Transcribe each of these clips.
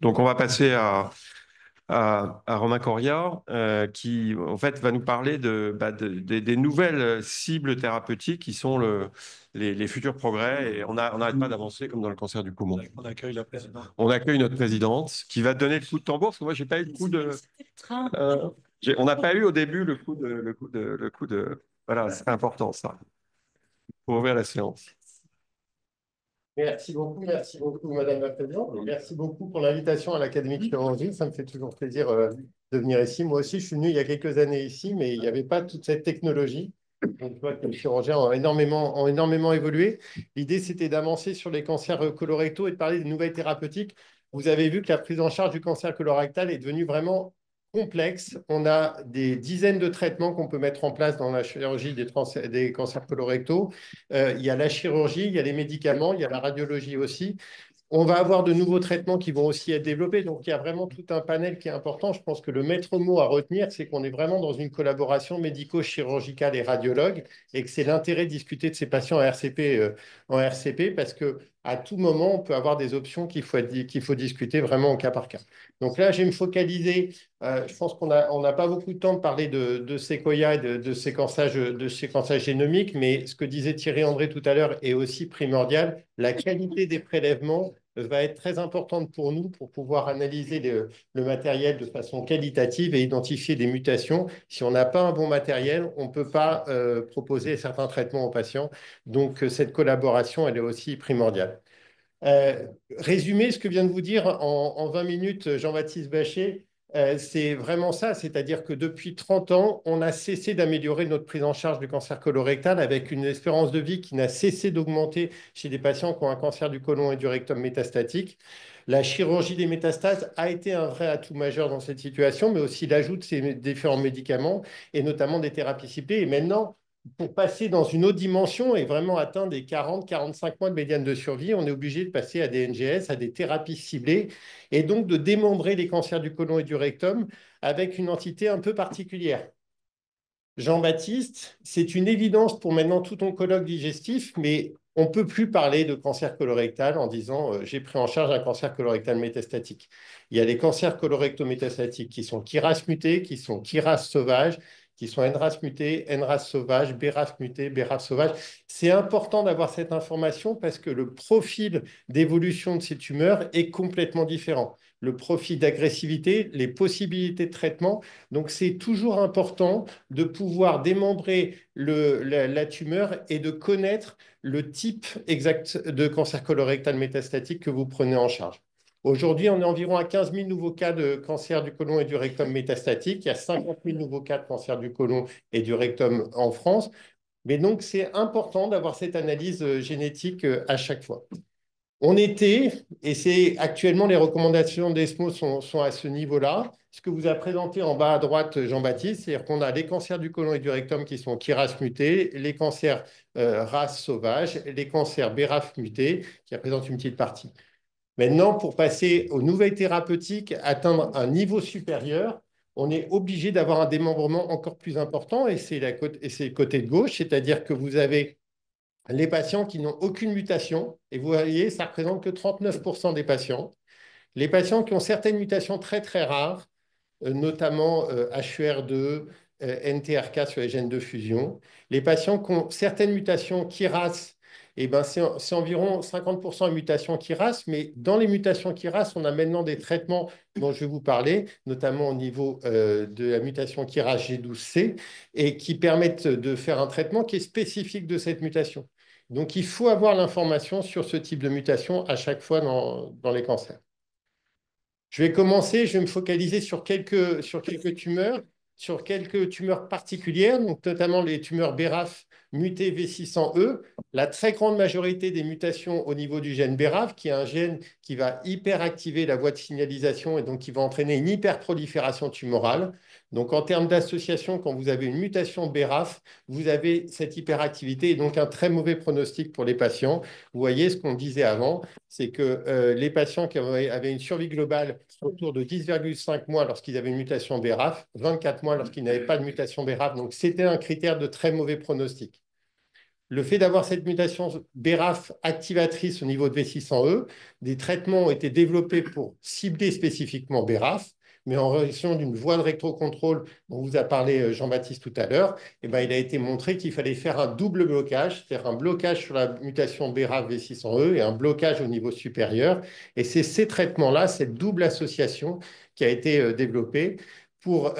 Donc, on va passer à Romain Coria, qui, en fait, va nous parler des nouvelles cibles thérapeutiques qui sont les futurs progrès. Et on n'arrête pas d'avancer comme dans le cancer du poumon. On accueille la présidente. On accueille notre présidente qui va donner le coup de tambour, parce que moi, j'ai pas eu le coup de... on n'a pas eu au début le coup de... Voilà, c'est important, ça, pour ouvrir la séance. Merci beaucoup, Madame la Présidente. Et merci beaucoup pour l'invitation à l'Académie de chirurgie. Ça me fait toujours plaisir de venir ici. Moi aussi, je suis venu il y a quelques années ici, mais il n'y avait pas toute cette technologie. Donc, je vois que les chirurgiens ont énormément évolué. L'idée, c'était d'avancer sur les cancers colorectaux et de parler des nouvelles thérapeutiques. Vous avez vu que la prise en charge du cancer colorectal est devenue vraiment complexe. On a des dizaines de traitements qu'on peut mettre en place dans la chirurgie des cancers colorectaux. Il y a la chirurgie, il y a les médicaments, il y a la radiologie aussi. On va avoir de nouveaux traitements qui vont aussi être développés. Donc, il y a vraiment tout un panel qui est important. Je pense que le maître mot à retenir, c'est qu'on est vraiment dans une collaboration médico-chirurgicale et radiologue et que c'est l'intérêt de discuter de ces patients en RCP parce que à tout moment, on peut avoir des options qu'il faut discuter vraiment au cas par cas. Donc là, je vais me focaliser. Je pense qu'on n'a pas beaucoup de temps de parler de Sequoia et de séquençage génomique, mais ce que disait Thierry André tout à l'heure est aussi primordial. La qualité des prélèvements va être très importante pour nous pour pouvoir analyser le matériel de façon qualitative et identifier des mutations. Si on n'a pas un bon matériel, on ne peut pas proposer certains traitements aux patients. Donc, cette collaboration, elle est aussi primordiale. Résumer ce que vient de vous dire en 20 minutes, Jean-Baptiste Bachet, c'est vraiment ça, c'est-à-dire que depuis 30 ans, on a cessé d'améliorer notre prise en charge du cancer colorectal avec une espérance de vie qui n'a cessé d'augmenter chez des patients qui ont un cancer du côlon et du rectum métastatique. La chirurgie des métastases a été un vrai atout majeur dans cette situation, mais aussi l'ajout de ces différents médicaments et notamment des thérapies ciblées. Et maintenant, pour passer dans une autre dimension et vraiment atteindre des 40-45 mois de médiane de survie, on est obligé de passer à des NGS, à des thérapies ciblées, et donc de démembrer les cancers du côlon et du rectum avec une entité un peu particulière. Jean-Baptiste, c'est une évidence pour maintenant tout oncologue digestif, mais on ne peut plus parler de cancer colorectal en disant j'ai pris en charge un cancer colorectal métastatique. Il y a les cancers colorectaux métastatiques qui sont KRAS mutés, qui sont KRAS sauvages, qui sont NRAS mutés, NRAS sauvages, BRAF mutés, BRAF sauvages. C'est important d'avoir cette information parce que le profil d'évolution de ces tumeurs est complètement différent. Le profil d'agressivité, les possibilités de traitement. Donc, c'est toujours important de pouvoir démembrer la tumeur et de connaître le type exact de cancer colorectal métastatique que vous prenez en charge. Aujourd'hui, on est environ à 15 000 nouveaux cas de cancer du côlon et du rectum métastatique. Il y a 50 000 nouveaux cas de cancer du côlon et du rectum en France. Mais donc, c'est important d'avoir cette analyse génétique à chaque fois. On était, et c'est actuellement les recommandations d'ESMO sont à ce niveau-là. Ce que vous a présenté en bas à droite Jean-Baptiste, c'est-à-dire qu'on a les cancers du côlon et du rectum qui sont KRAS mutés, les cancers RAS sauvages, les cancers BRAF mutés qui représentent une petite partie. Maintenant, pour passer aux nouvelles thérapeutiques, atteindre un niveau supérieur, on est obligé d'avoir un démembrement encore plus important et c'est le côté de gauche, c'est-à-dire que vous avez les patients qui n'ont aucune mutation, et vous voyez, ça représente que 39% des patients. Les patients qui ont certaines mutations très très rares, notamment HER2, NTRK sur les gènes de fusion. Les patients qui ont certaines mutations KRAS, eh ben, c'est environ 50% de mutations KRAS, mais dans les mutations KRAS, on a maintenant des traitements dont je vais vous parler, notamment au niveau de la mutation KRAS G12C, et qui permettent de faire un traitement qui est spécifique de cette mutation. Donc, il faut avoir l'information sur ce type de mutation à chaque fois dans les cancers. Je vais commencer, je vais me focaliser sur quelques tumeurs, sur quelques tumeurs particulières, donc notamment les tumeurs BRAF mutées V600E. La très grande majorité des mutations au niveau du gène BRAF, qui est un gène qui va hyperactiver la voie de signalisation et donc qui va entraîner une hyperprolifération tumorale. Donc en termes d'association, quand vous avez une mutation BRAF, vous avez cette hyperactivité et donc un très mauvais pronostic pour les patients. Vous voyez ce qu'on disait avant, c'est que les patients qui avaient une survie globale autour de 10,5 mois lorsqu'ils avaient une mutation BRAF, 24 mois lorsqu'ils n'avaient pas de mutation BRAF. Donc, c'était un critère de très mauvais pronostic. le fait d'avoir cette mutation BRAF activatrice au niveau de V600E, des traitements ont été développés pour cibler spécifiquement BRAF, mais en raison d'une voie de rétrocontrôle dont vous a parlé Jean-Baptiste tout à l'heure, eh ben, il a été montré qu'il fallait faire un double blocage, c'est-à-dire un blocage sur la mutation BRAF V600E et un blocage au niveau supérieur. Et c'est ces traitements-là, cette double association qui a été développée pour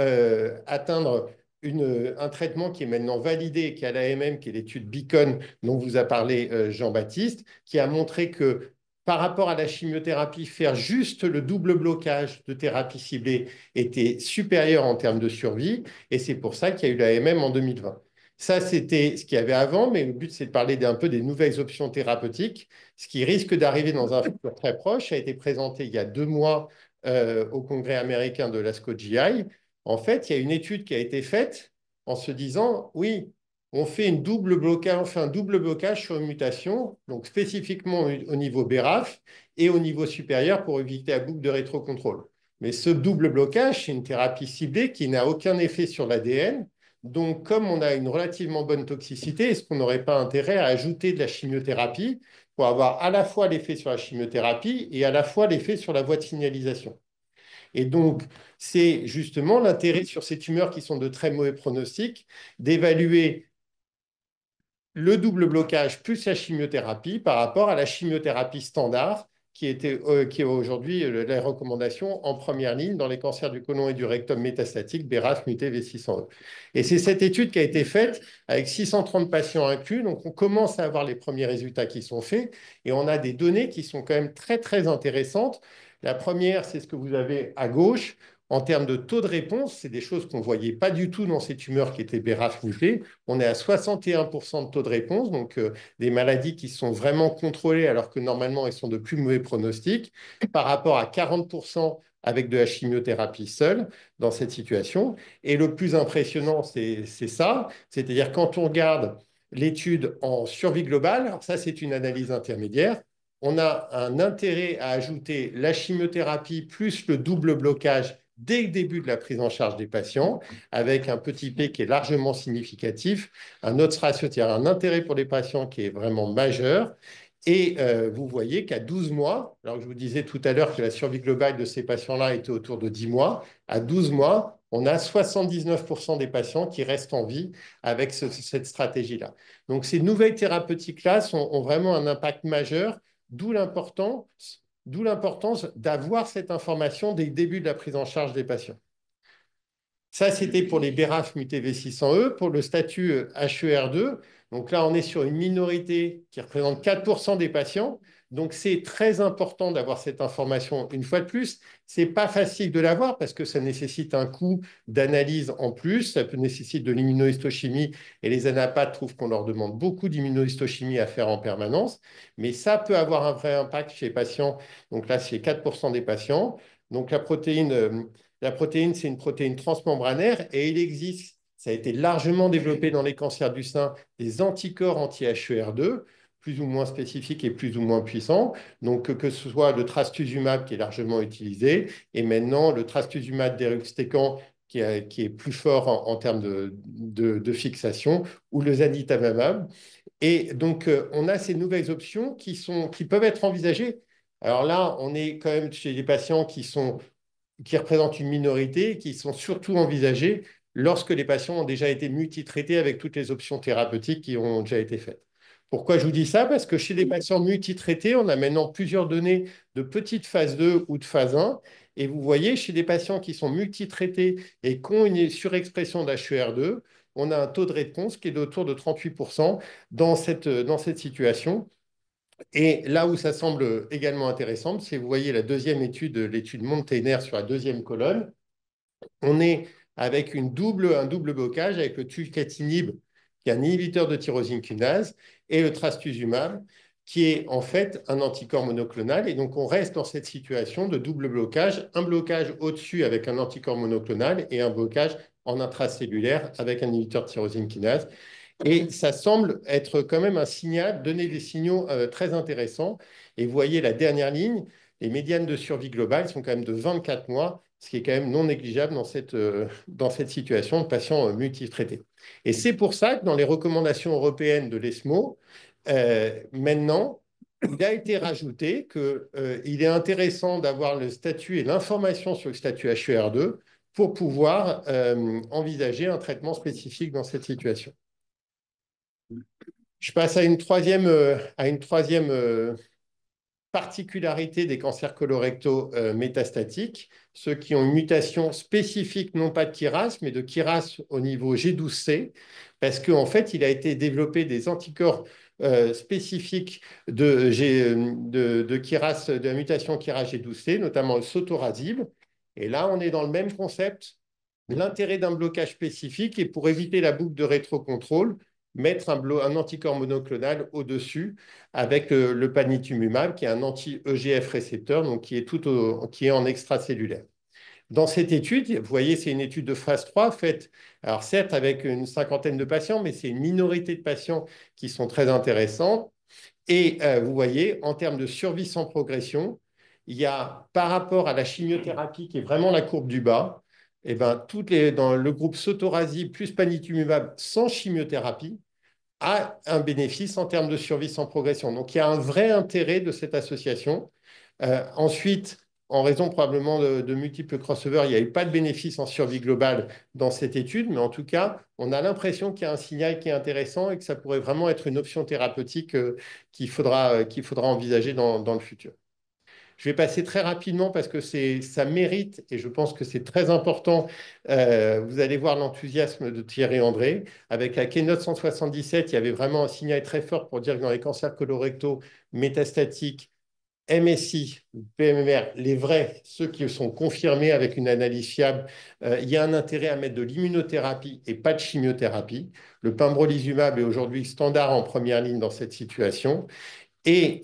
atteindre un traitement qui est maintenant validé, qui est à l'AMM, qui est l'étude Beacon dont vous a parlé Jean-Baptiste, qui a montré que par rapport à la chimiothérapie, faire juste le double blocage de thérapie ciblée était supérieur en termes de survie, et c'est pour ça qu'il y a eu l'AMM en 2020. Ça, c'était ce qu'il y avait avant, mais le but, c'est de parler un peu des nouvelles options thérapeutiques. Ce qui risque d'arriver dans un futur très proche a été présenté il y a 2 mois au Congrès américain de l'ASCO GI. En fait, il y a une étude qui a été faite en se disant, oui, on fait un double blocage sur une mutation, donc spécifiquement au niveau BRAF et au niveau supérieur pour éviter la boucle de rétrocontrôle. Mais ce double blocage, c'est une thérapie ciblée qui n'a aucun effet sur l'ADN. Donc, comme on a une relativement bonne toxicité, est-ce qu'on n'aurait pas intérêt à ajouter de la chimiothérapie pour avoir à la fois l'effet sur la chimiothérapie et à la fois l'effet sur la voie de signalisation? Et donc, c'est justement l'intérêt sur ces tumeurs qui sont de très mauvais pronostics d'évaluer le double blocage plus la chimiothérapie par rapport à la chimiothérapie standard qui est aujourd'hui la recommandation en première ligne dans les cancers du côlon et du rectum métastatique, BRAF muté V600E. Et c'est cette étude qui a été faite avec 630 patients inclus. Donc, on commence à avoir les premiers résultats qui sont faits et on a des données qui sont quand même très, très intéressantes. La première, c'est ce que vous avez à gauche. En termes de taux de réponse, c'est des choses qu'on ne voyait pas du tout dans ces tumeurs qui étaient BRAF mutées. On est à 61% de taux de réponse, donc des maladies qui sont vraiment contrôlées alors que normalement elles sont de plus mauvais pronostics, par rapport à 40% avec de la chimiothérapie seule dans cette situation. Et le plus impressionnant, c'est ça, c'est-à-dire quand on regarde l'étude en survie globale, alors ça c'est une analyse intermédiaire, on a un intérêt à ajouter la chimiothérapie plus le double blocage dès le début de la prise en charge des patients, avec un petit p qui est largement significatif, un odds ratio, c'est-à-dire un intérêt pour les patients qui est vraiment majeur. Et vous voyez qu'à 12 mois, alors que je vous disais tout à l'heure que la survie globale de ces patients-là était autour de 10 mois, à 12 mois, on a 79% des patients qui restent en vie avec cette stratégie-là. Donc ces nouvelles thérapeutiques-là ont vraiment un impact majeur, d'où l'importance d'avoir cette information dès le début de la prise en charge des patients. Ça, c'était pour les BRAF mutés V600E. Pour le statut HER2, donc là, on est sur une minorité qui représente 4% des patients. Donc, c'est très important d'avoir cette information une fois de plus. Ce n'est pas facile de l'avoir parce que ça nécessite un coût d'analyse en plus. Ça peut nécessiter de l'immunohistochimie et les anapathes trouvent qu'on leur demande beaucoup d'immunohistochimie à faire en permanence. Mais ça peut avoir un vrai impact chez les patients. Donc là, c'est 4% des patients. Donc, la protéine, c'est une protéine transmembranaire et il existe, ça a été largement développé dans les cancers du sein, des anticorps anti-HER2, plus ou moins spécifiques et plus ou moins puissants. Donc, que ce soit le trastuzumab qui est largement utilisé et maintenant le trastuzumab deruxtecan qui est plus fort en termes de fixation ou le zanidatamab. Et donc, on a ces nouvelles options qui peuvent être envisagées. Alors là, on est quand même chez des patients qui représentent une minorité, qui sont surtout envisagées lorsque les patients ont déjà été multitraités avec toutes les options thérapeutiques qui ont déjà été faites. Pourquoi je vous dis ça? Parce que chez les patients multitraités, on a maintenant plusieurs données de petite phase 2 ou de phase 1. Et vous voyez, chez des patients qui sont multitraités et qui ont une surexpression d'HER2, on a un taux de réponse qui est autour de 38% dans cette situation. Et là où ça semble également intéressant, c'est vous voyez la deuxième étude, l'étude Montener sur la deuxième colonne. On est avec un double blocage avec le tucatinib, qui est un inhibiteur de tyrosine kinase, et le trastuzumab, qui est en fait un anticorps monoclonal. Et donc, on reste dans cette situation de double blocage, un blocage au-dessus avec un anticorps monoclonal et un blocage en intracellulaire avec un inhibiteur de tyrosine kinase. Et ça semble être quand même un signal, donner des signaux très intéressants. Et vous voyez la dernière ligne, les médianes de survie globale sont quand même de 24 mois, ce qui est quand même non négligeable dans cette situation de patients multitraités. Et c'est pour ça que dans les recommandations européennes de l'ESMO, maintenant, il a été rajouté qu'il est intéressant d'avoir le statut et l'information sur le statut HER2 pour pouvoir envisager un traitement spécifique dans cette situation. Je passe à une troisième particularité des cancers colorectaux métastatiques, ceux qui ont une mutation spécifique, non pas de KRAS, mais de KRAS au niveau G12C, parce qu'en fait, il a été développé des anticorps spécifiques de KRAS, de la mutation KRAS G12C, notamment le sotorasib. Et là, on est dans le même concept. L'intérêt d'un blocage spécifique est pour éviter la boucle de rétrocontrôle, mettre un anticorps monoclonal au-dessus avec le panitumumab, qui est un anti-EGF récepteur, donc qui est en extracellulaire. Dans cette étude, vous voyez, c'est une étude de phase 3 faite, alors certes avec une cinquantaine de patients, mais c'est une minorité de patients qui sont très intéressants. Et vous voyez, en termes de survie sans progression, il y a par rapport à la chimiothérapie, qui est vraiment la courbe du bas, et ben, dans le groupe sotorasib plus panitumumab sans chimiothérapie, a un bénéfice en termes de survie sans progression. Donc, il y a un vrai intérêt de cette association. Ensuite, en raison probablement de multiples crossovers, il n'y a eu pas de bénéfice en survie globale dans cette étude, mais en tout cas, on a l'impression qu'il y a un signal qui est intéressant et que ça pourrait vraiment être une option thérapeutique qu'il faudra envisager dans le futur. Je vais passer très rapidement parce que ça mérite et je pense que c'est très important. Vous allez voir l'enthousiasme de Thierry André. Avec la Keynote 177, il y avait vraiment un signal très fort pour dire que dans les cancers colorectaux métastatiques, MSI, PMR, les vrais, ceux qui sont confirmés avec une analyse fiable, il y a un intérêt à mettre de l'immunothérapie et pas de chimiothérapie. Le pembrolizumab est aujourd'hui standard en première ligne dans cette situation. Et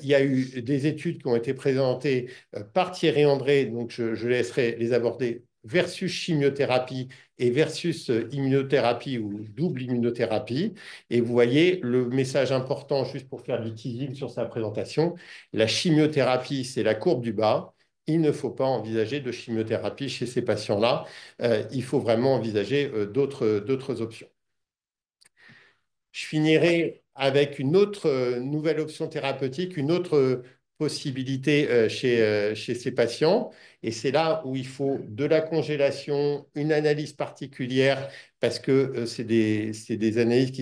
il y a eu des études qui ont été présentées par Thierry André, donc je laisserai les aborder, versus chimiothérapie et versus immunothérapie ou double immunothérapie. Et vous voyez le message important, juste pour faire du teasing sur sa présentation, la chimiothérapie, c'est la courbe du bas. Il ne faut pas envisager de chimiothérapie chez ces patients-là. Il faut vraiment envisager d'autres options. Je finirai avec une autre nouvelle option thérapeutique, une autre possibilité chez ces patients. Et c'est là où il faut de la congélation, une analyse particulière, parce que c'est des analyses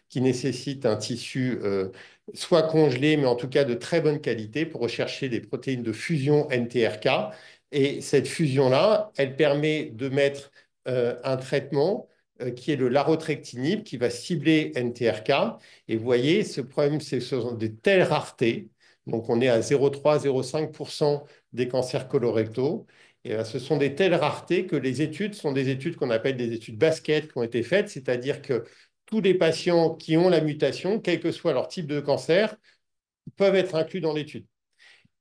qui nécessitent un tissu soit congelé, mais en tout cas de très bonne qualité pour rechercher des protéines de fusion NTRK. Et cette fusion-là, elle permet de mettre un traitement qui est le larotrectinib, qui va cibler NTRK. Et vous voyez, ce problème, ce sont des telles raretés. Donc, on est à 0,3-0,5% des cancers colorectaux. Et ce sont des telles raretés que les études sont des études qu'on appelle des études basket qui ont été faites, c'est-à-dire que tous les patients qui ont la mutation, quel que soit leur type de cancer, peuvent être inclus dans l'étude.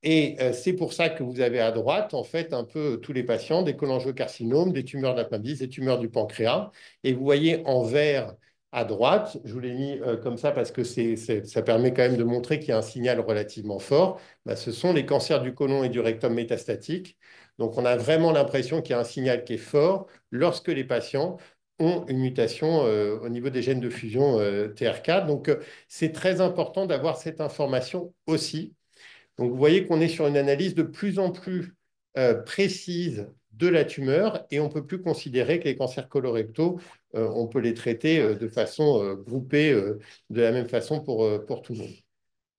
Et c'est pour ça que vous avez à droite, en fait, un peu tous les patients, des cholangiocarcinomes, des tumeurs de l'appendice, des tumeurs du pancréas. Et vous voyez en vert à droite, je vous l'ai mis comme ça parce que ça permet quand même de montrer qu'il y a un signal relativement fort. Bah, ce sont les cancers du côlon et du rectum métastatiques. Donc, on a vraiment l'impression qu'il y a un signal qui est fort lorsque les patients ont une mutation au niveau des gènes de fusion TRK. Donc, c'est très important d'avoir cette information aussi. Donc, vous voyez qu'on est sur une analyse de plus en plus précise de la tumeur et on ne peut plus considérer que les cancers colorectaux, on peut les traiter de façon groupée de la même façon pour tout le monde.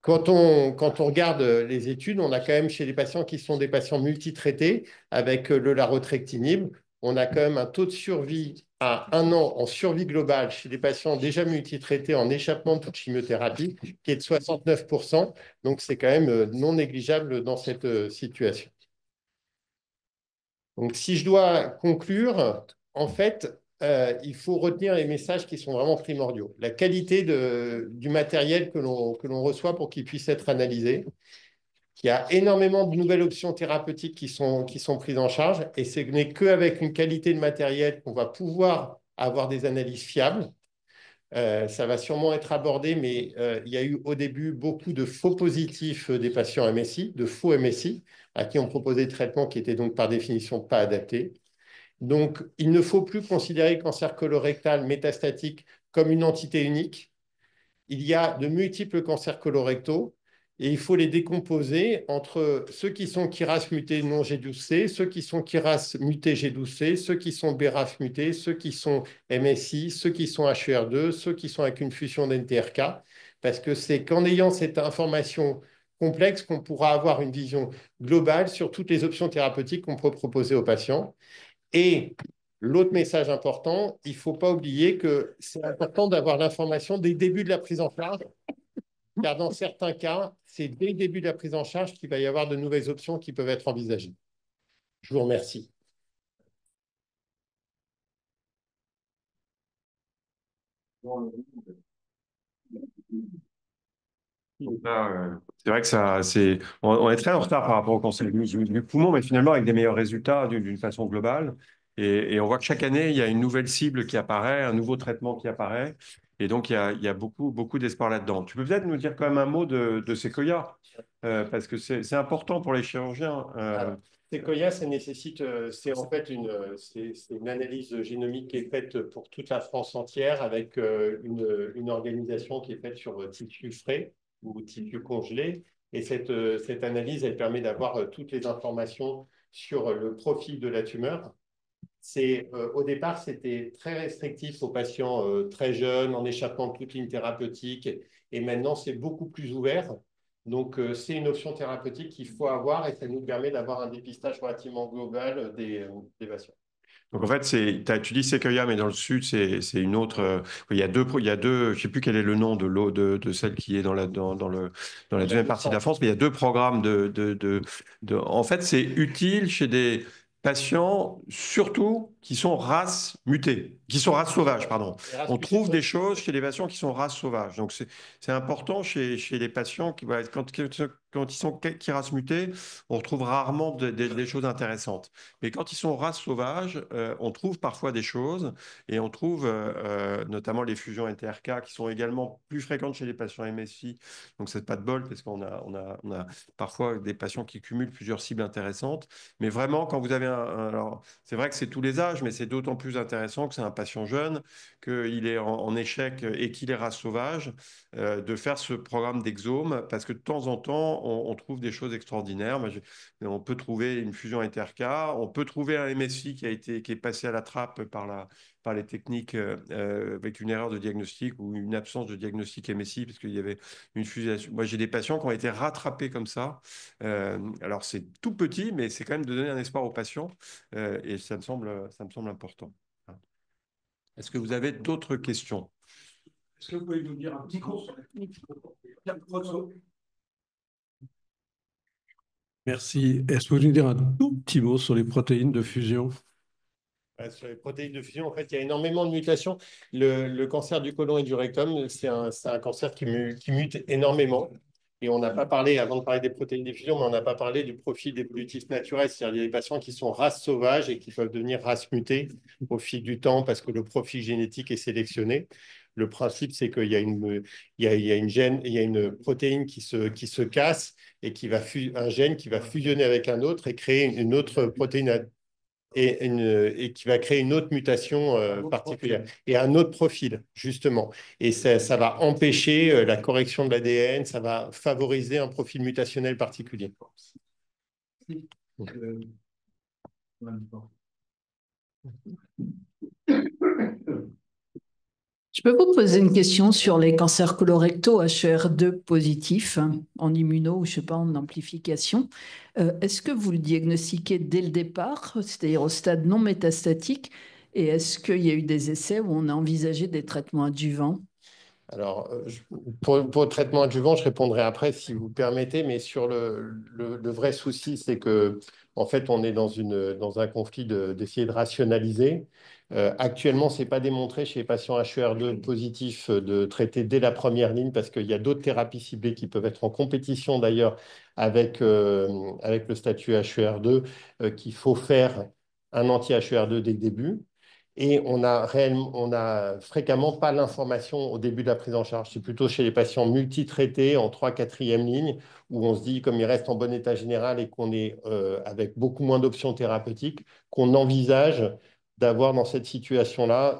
Quand on regarde les études, on a quand même chez les patients qui sont des patients multitraités avec le larotrectinib, on a quand même un taux de survie à 1 an en survie globale chez des patients déjà multitraités en échappement de toute chimiothérapie qui est de 69%. Donc, c'est quand même non négligeable dans cette situation. Donc, si je dois conclure, en fait, il faut retenir les messages qui sont vraiment primordiaux. La qualité du matériel que l'on reçoit pour qu'il puisse être analysé. Il y a énormément de nouvelles options thérapeutiques qui sont prises en charge et ce n'est qu'avec une qualité de matériel qu'on va pouvoir avoir des analyses fiables. Ça va sûrement être abordé, mais il y a eu au début beaucoup de faux positifs des patients MSI, de faux MSI, à qui on proposait des traitements qui étaient donc par définition pas adaptés. Donc, il ne faut plus considérer le cancer colorectal métastatique comme une entité unique. Il y a de multiples cancers colorectaux et il faut les décomposer entre ceux qui sont KRAS mutés non G12C, ceux qui sont KRAS mutés G12C, ceux qui sont BRAF mutés, ceux qui sont MSI, ceux qui sont HER2, ceux qui sont avec une fusion d'NTRK, parce que c'est qu'en ayant cette information complexe qu'on pourra avoir une vision globale sur toutes les options thérapeutiques qu'on peut proposer aux patients. Et l'autre message important, il ne faut pas oublier que c'est important d'avoir l'information dès le début de la prise en charge, car dans certains cas, c'est dès le début de la prise en charge qu'il va y avoir de nouvelles options qui peuvent être envisagées. Je vous remercie. Donc là, c'est vrai que on est très en retard par rapport au cancer du poumon, mais finalement avec des meilleurs résultats d'une façon globale. Et on voit que chaque année, il y a une nouvelle cible qui apparaît, un nouveau traitement qui apparaît. Et donc, il y a beaucoup, beaucoup d'espoir là-dedans. Tu peux peut-être nous dire quand même un mot de Sequoia, parce que c'est important pour les chirurgiens. Sequoia, ça nécessite, c'est en fait c'est une analyse génomique qui est faite pour toute la France entière avec une organisation qui est faite sur tissu frais ou tissu congelé. Et cette analyse, elle permet d'avoir toutes les informations sur le profil de la tumeur. Au départ, c'était très restrictif aux patients très jeunes, en échappant de toute ligne thérapeutique. Et maintenant, c'est beaucoup plus ouvert. Donc, c'est une option thérapeutique qu'il faut avoir et ça nous permet d'avoir un dépistage relativement global des patients. Donc en fait, tu dis Sequoia, mais dans le sud, c'est une autre. Il y a deux, je sais plus quel est le nom de l'eau de celle qui est dans la deuxième partie de la France, mais il y a deux programmes en fait, c'est utile chez des patients, surtout qui sont races mutées, qui sont races sauvages, pardon. On trouve des choses chez les patients qui sont races sauvages. Donc c'est important chez les patients qui, voilà, quand ils sont qui races mutées, on retrouve rarement des choses intéressantes. Mais quand ils sont races sauvages, on trouve parfois des choses et on trouve notamment les fusions NTRK qui sont également plus fréquentes chez les patients MSI. Donc, c'est pas de bol parce on a parfois des patients qui cumulent plusieurs cibles intéressantes. Mais vraiment, quand vous avez alors, c'est vrai que c'est tous les âges, mais c'est d'autant plus intéressant que c'est un patient jeune, qu'il est en échec et qu'il est race sauvage, de faire ce programme d'exome parce que de temps en temps, on trouve des choses extraordinaires. On peut trouver une fusion NTRK, on peut trouver un MSI qui est passé à la trappe par les techniques avec une erreur de diagnostic ou une absence de diagnostic MSI parce qu'il y avait une fusion. Moi, j'ai des patients qui ont été rattrapés comme ça. Alors, c'est tout petit, mais c'est quand même de donner un espoir aux patients et ça me semble important. Est-ce que vous avez d'autres questions? Est-ce que vous pouvez nous dire un petit mot sur les... Merci. Est-ce que vous pouvez nous dire un tout petit mot sur les protéines de fusion? Sur les protéines de fusion, en fait, il y a énormément de mutations. Le cancer du côlon et du rectum, c'est un cancer qui mute énormément. Et on n'a pas parlé, avant de parler des protéines de fusion, mais on n'a pas parlé du profil évolutif naturel. C'est-à-dire des patients qui sont races sauvages et qui peuvent devenir races mutées au fil du temps parce que le profil génétique est sélectionné. Le principe, c'est qu'il y a il y a une protéine qui se casse et un gène qui va fusionner avec un autre et créer une autre protéine et qui va créer une autre mutation particulière et un autre profil, justement. Et ça va empêcher la correction de l'ADN, ça va favoriser un profil mutationnel particulier. Je peux vous poser une question sur les cancers colorectaux HER2 positifs en immuno ou je sais pas en amplification. Est-ce que vous le diagnostiquez dès le départ, c'est-à-dire au stade non métastatique, et est-ce qu'il y a eu des essais où on a envisagé des traitements adjuvants? Alors, pour le traitement adjuvant, je répondrai après si vous permettez, mais sur le vrai souci, c'est que en fait, on est dans un conflit d'essayer de rationaliser. Actuellement, ce n'est pas démontré chez les patients HER2 positifs de traiter dès la première ligne parce qu'il y a d'autres thérapies ciblées qui peuvent être en compétition d'ailleurs avec le statut HER2 qu'il faut faire un anti-HER2 dès le début. Et on a fréquemment pas l'information au début de la prise en charge. C'est plutôt chez les patients multitraités en 3 quatrième ligne, où on se dit, comme ils restent en bon état général et qu'on est avec beaucoup moins d'options thérapeutiques, qu'on envisage d'avoir dans cette situation-là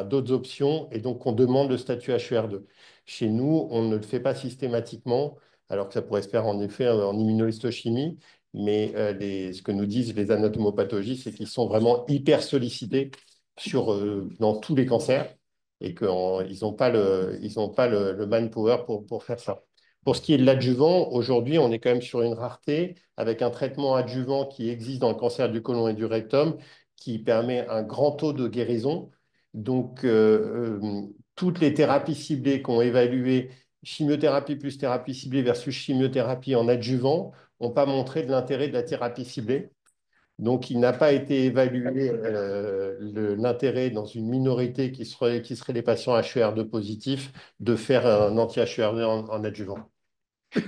d'autres options et donc on demande le statut HER2. Chez nous, on ne le fait pas systématiquement, alors que ça pourrait se faire en effet en immunohistochimie, mais ce que nous disent les anatomopathologies, c'est qu'ils sont vraiment hyper sollicités dans tous les cancers et qu'ils n'ont pas le manpower pour faire ça. Pour ce qui est de l'adjuvant, aujourd'hui, on est quand même sur une rareté avec un traitement adjuvant qui existe dans le cancer du côlon et du rectum qui permet un grand taux de guérison. Donc, toutes les thérapies ciblées qu'on évalué, chimiothérapie plus thérapie ciblée versus chimiothérapie en adjuvant, n'ont pas montré de l'intérêt de la thérapie ciblée. Donc, il n'a pas été évalué l'intérêt dans une minorité qui serait les patients HER2 positifs de faire un anti-HER2 en adjuvant.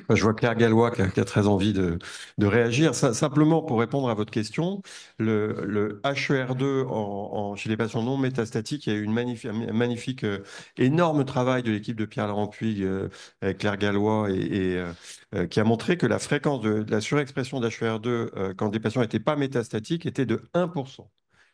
Je vois Claire Gallois qui a très envie de réagir. Simplement pour répondre à votre question, le HER2 chez les patients non métastatiques, il y a eu un magnifique, énorme travail de l'équipe de Pierre-Laurent Puig avec Claire Gallois qui a montré que la fréquence de la surexpression d'HER2 quand des patients n'étaient pas métastatiques était de 1%.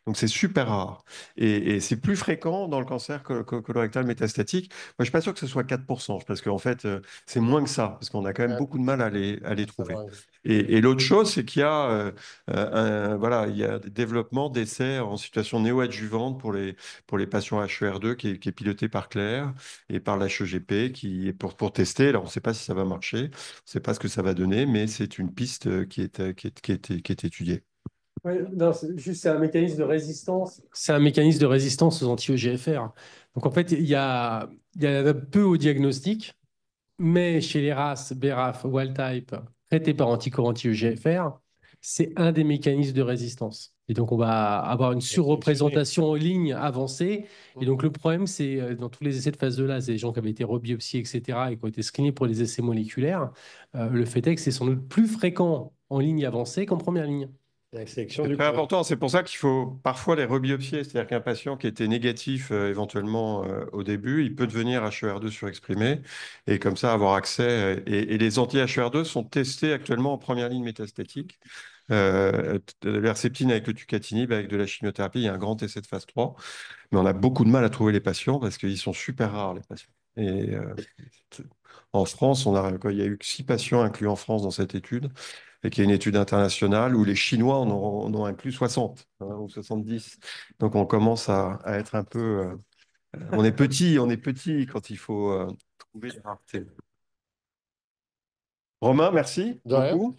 Donc c'est super rare. Et c'est plus fréquent dans le cancer colorectal métastatique. Moi, je ne suis pas sûr que ce soit 4%, parce qu'en fait, c'est moins que ça, parce qu'on a quand même beaucoup de mal à les trouver. Et l'autre chose, c'est qu'il y a, voilà, il y a des développements d'essais en situation néoadjuvante pour les patients HER2 qui est piloté par Claire et par l'HEGP qui est pour tester. Alors, on ne sait pas si ça va marcher, on ne sait pas ce que ça va donner, mais c'est une piste qui est étudiée. Ouais, non, c'est un mécanisme de résistance. C'est un mécanisme de résistance aux anti-EGFR. Donc en fait, il y a peu au diagnostic, mais chez les RAS, BRAF, wild-type, traités par anticorps anti-EGFR, c'est un des mécanismes de résistance. Et donc on va avoir une surreprésentation en ligne avancée. Et donc le problème, c'est dans tous les essais de phase 2 là, c'est des gens qui avaient été rebiopsiés, etc., et qui ont été screenés pour les essais moléculaires. Le fait est que c'est sans doute plus fréquent en ligne avancée qu'en première ligne. C'est très important, c'est pour ça qu'il faut parfois les rebiopsier, c'est-à-dire qu'un patient qui était négatif éventuellement au début, il peut devenir HER2 surexprimé et comme ça avoir accès. Et les anti-HER2 sont testés actuellement en première ligne métastatique. L'herceptine avec le tucatinib, avec de la chimiothérapie, il y a un grand essai de phase 3, mais on a beaucoup de mal à trouver les patients parce qu'ils sont super rares, les patients. Et en France, il y a eu 6 patients inclus en France dans cette étude et qui est une étude internationale où les Chinois en ont inclus 60 ou 70. Donc on commence à être un peu... on est petit quand il faut trouver des raretés. Romain, merci beaucoup.